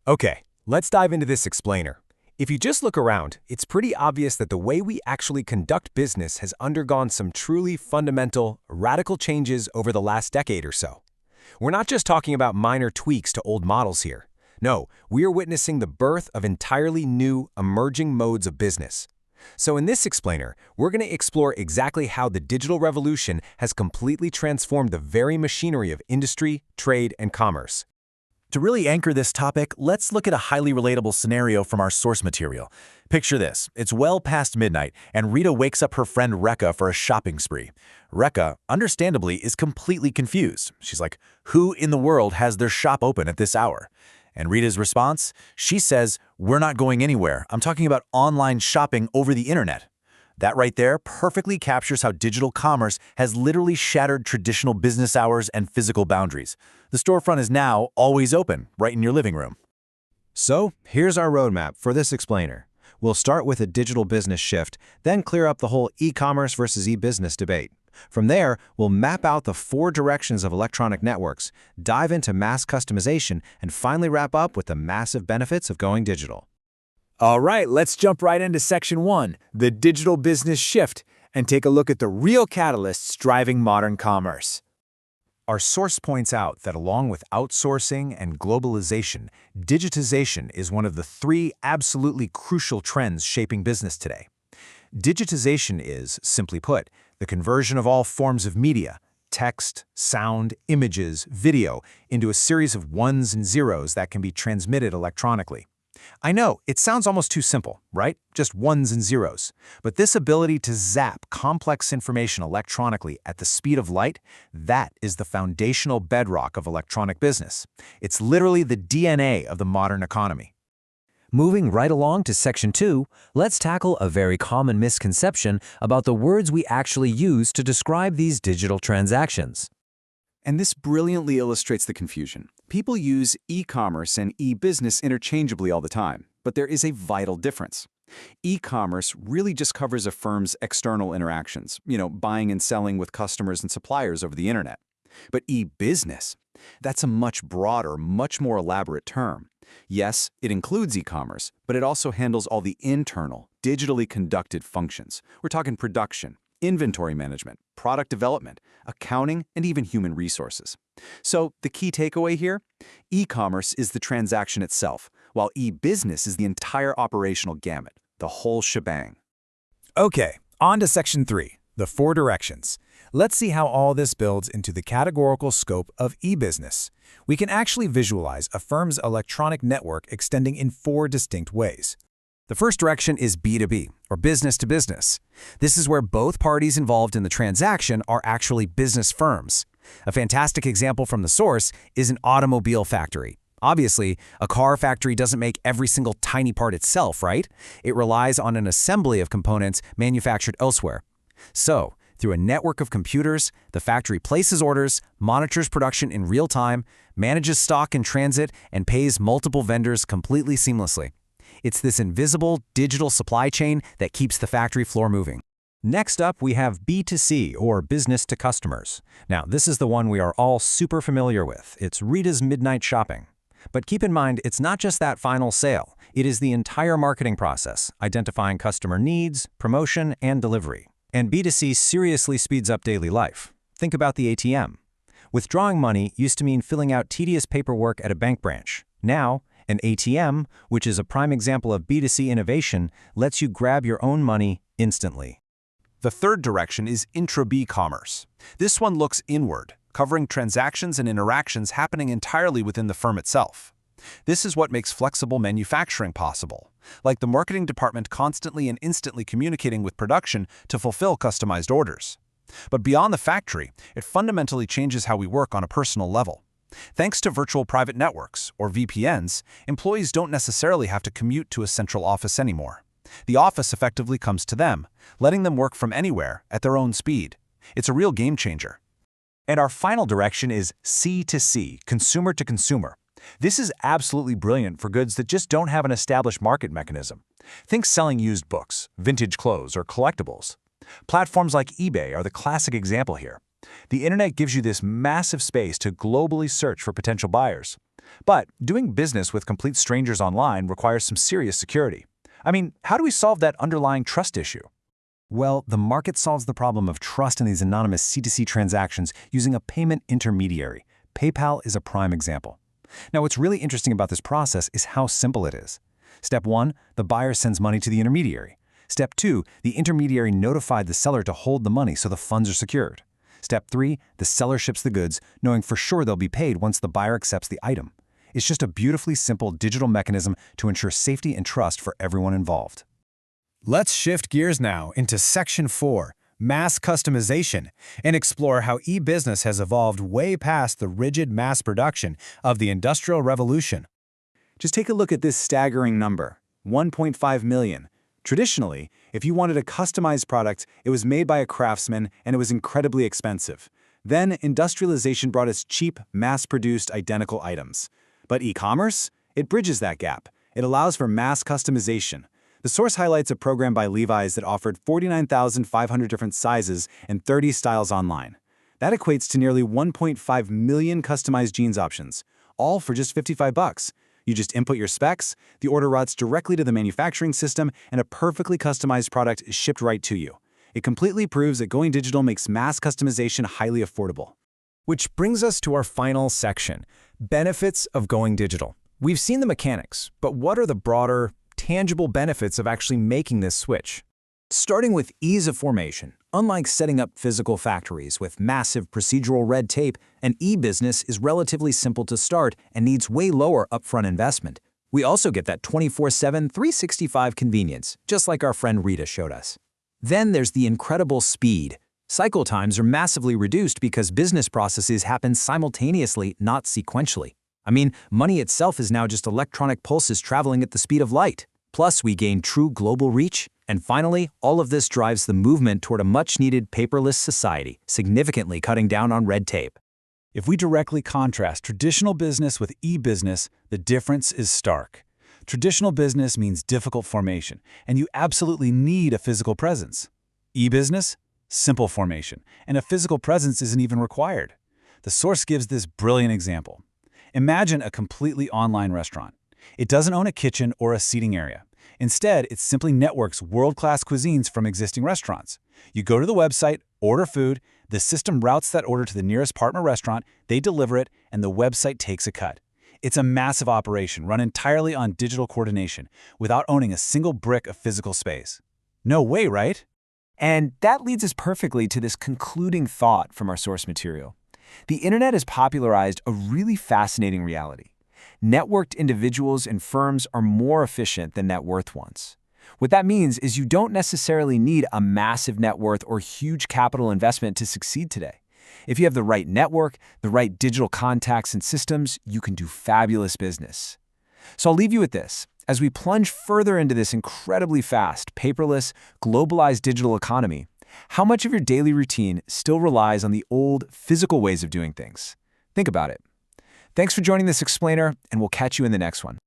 Okay, let's dive into this explainer. If you just look around, it's pretty obvious that the way we actually conduct business has undergone some truly fundamental, radical changes over the last decade or so. We're not just talking about minor tweaks to old models here. No, we are witnessing the birth of entirely new, emerging modes of business. So in this explainer, we're going to explore exactly how the digital revolution has completely transformed the very machinery of industry, trade, and commerce. To really anchor this topic, let's look at a highly relatable scenario from our source material. Picture this. It's well past midnight, and Rita wakes up her friend Rekha for a shopping spree. Rekha, understandably, is completely confused. She's like, who in the world has their shop open at this hour? And Rita's response? She says, we're not going anywhere. I'm talking about online shopping over the internet. That right there perfectly captures how digital commerce has literally shattered traditional business hours and physical boundaries. The storefront is now always open, right in your living room. So, here's our roadmap for this explainer. We'll start with a digital business shift, then clear up the whole e-commerce versus e-business debate. From there, we'll map out the 4 directions of electronic networks, dive into mass customization, and finally wrap up with the massive benefits of going digital. All right, let's jump right into Section 1, the digital business shift, and take a look at the real catalysts driving modern commerce. Our source points out that along with outsourcing and globalization, digitization is one of the 3 absolutely crucial trends shaping business today. Digitization is, simply put, the conversion of all forms of media, text, sound, images, video, into a series of ones and zeros that can be transmitted electronically. I know, it sounds almost too simple, right? Just ones and zeros. But this ability to zap complex information electronically at the speed of light, that is the foundational bedrock of electronic business. It's literally the DNA of the modern economy. Moving right along to Section 2, let's tackle a very common misconception about the words we actually use to describe these digital transactions. And this brilliantly illustrates the confusion. People use e-commerce and e-business interchangeably all the time, but there is a vital difference. E-commerce really just covers a firm's external interactions, buying and selling with customers and suppliers over the internet. But e-business, that's a much broader, much more elaborate term. Yes, it includes e-commerce, but it also handles all the internal, digitally conducted functions. We're talking production, inventory management, product development, accounting, and even human resources. So the key takeaway here? E-commerce is the transaction itself, while e-business is the entire operational gamut, the whole shebang. Okay, on to Section 3, the 4 directions. Let's see how all this builds into the categorical scope of e-business. We can actually visualize a firm's electronic network extending in 4 distinct ways. The first direction is B2B, or business to business. This is where both parties involved in the transaction are actually business firms. A fantastic example from the source is an automobile factory. Obviously, a car factory doesn't make every single tiny part itself, right? It relies on an assembly of components manufactured elsewhere. So, through a network of computers, the factory places orders, monitors production in real time, manages stock in transit, and pays multiple vendors completely seamlessly. It's this invisible, digital supply chain that keeps the factory floor moving. Next up, we have B2C, or business to customers. Now, this is the one we are all super familiar with. It's Rita's midnight shopping. But keep in mind, it's not just that final sale. It is the entire marketing process, identifying customer needs, promotion, and delivery. And B2C seriously speeds up daily life. Think about the ATM. Withdrawing money used to mean filling out tedious paperwork at a bank branch. Now, an ATM, which is a prime example of B2C innovation, lets you grab your own money instantly. The third direction is Intra-B commerce. This one looks inward, covering transactions and interactions happening entirely within the firm itself. This is what makes flexible manufacturing possible, like the marketing department constantly and instantly communicating with production to fulfill customized orders. But beyond the factory, it fundamentally changes how we work on a personal level. Thanks to virtual private networks, or VPNs, employees don't necessarily have to commute to a central office anymore. The office effectively comes to them, letting them work from anywhere at their own speed. It's a real game changer. And our final direction is C2C, consumer to consumer. This is absolutely brilliant for goods that just don't have an established market mechanism. Think selling used books, vintage clothes, or collectibles. Platforms like eBay are the classic example here. The internet gives you this massive space to globally search for potential buyers. But doing business with complete strangers online requires some serious security. I mean, how do we solve that underlying trust issue? Well, the market solves the problem of trust in these anonymous C2C transactions using a payment intermediary. PayPal is a prime example. Now, what's really interesting about this process is how simple it is. Step 1, the buyer sends money to the intermediary. Step 2, the intermediary notified the seller to hold the money so the funds are secured. Step 3, the seller ships the goods, knowing for sure they'll be paid once the buyer accepts the item. It's just a beautifully simple digital mechanism to ensure safety and trust for everyone involved. Let's shift gears now into Section 4, Mass Customization, and explore how e-business has evolved way past the rigid mass production of the Industrial Revolution. Just take a look at this staggering number, 1.5 million. Traditionally, if you wanted a customized product, it was made by a craftsman and it was incredibly expensive. Then, industrialization brought us cheap, mass-produced identical items. But e-commerce? It bridges that gap. It allows for mass customization. The source highlights a program by Levi's that offered 49,500 different sizes and 30 styles online. That equates to nearly 1.5 million customized jeans options, all for just $55. You just input your specs, the order routes directly to the manufacturing system, and a perfectly customized product is shipped right to you. It completely proves that going digital makes mass customization highly affordable. Which brings us to our final section, benefits of going digital. We've seen the mechanics, but what are the broader, tangible benefits of actually making this switch? Starting with ease of formation. Unlike setting up physical factories with massive procedural red tape, an e-business is relatively simple to start and needs way lower upfront investment. We also get that 24/7, 365 convenience, just like our friend Rita showed us. Then there's the incredible speed. Cycle times are massively reduced because business processes happen simultaneously, not sequentially. I mean, money itself is now just electronic pulses traveling at the speed of light. Plus, we gain true global reach. And finally, all of this drives the movement toward a much-needed paperless society, significantly cutting down on red tape. If we directly contrast traditional business with e-business, the difference is stark. Traditional business means difficult formation, and you absolutely need a physical presence. E-business? Simple formation, and a physical presence isn't even required. The source gives this brilliant example. Imagine a completely online restaurant. It doesn't own a kitchen or a seating area. Instead, it simply networks world-class cuisines from existing restaurants. You go to the website, order food, the system routes that order to the nearest partner restaurant, they deliver it, and the website takes a cut. It's a massive operation run entirely on digital coordination, without owning a single brick of physical space. No way, right? And that leads us perfectly to this concluding thought from our source material. The internet has popularized a really fascinating reality. Networked individuals and firms are more efficient than net worth ones. What that means is you don't necessarily need a massive net worth or huge capital investment to succeed today. If you have the right network, the right digital contacts and systems, you can do fabulous business. So I'll leave you with this. As we plunge further into this incredibly fast, paperless, globalized digital economy, how much of your daily routine still relies on the old, physical ways of doing things? Think about it. Thanks for joining this explainer, and we'll catch you in the next one.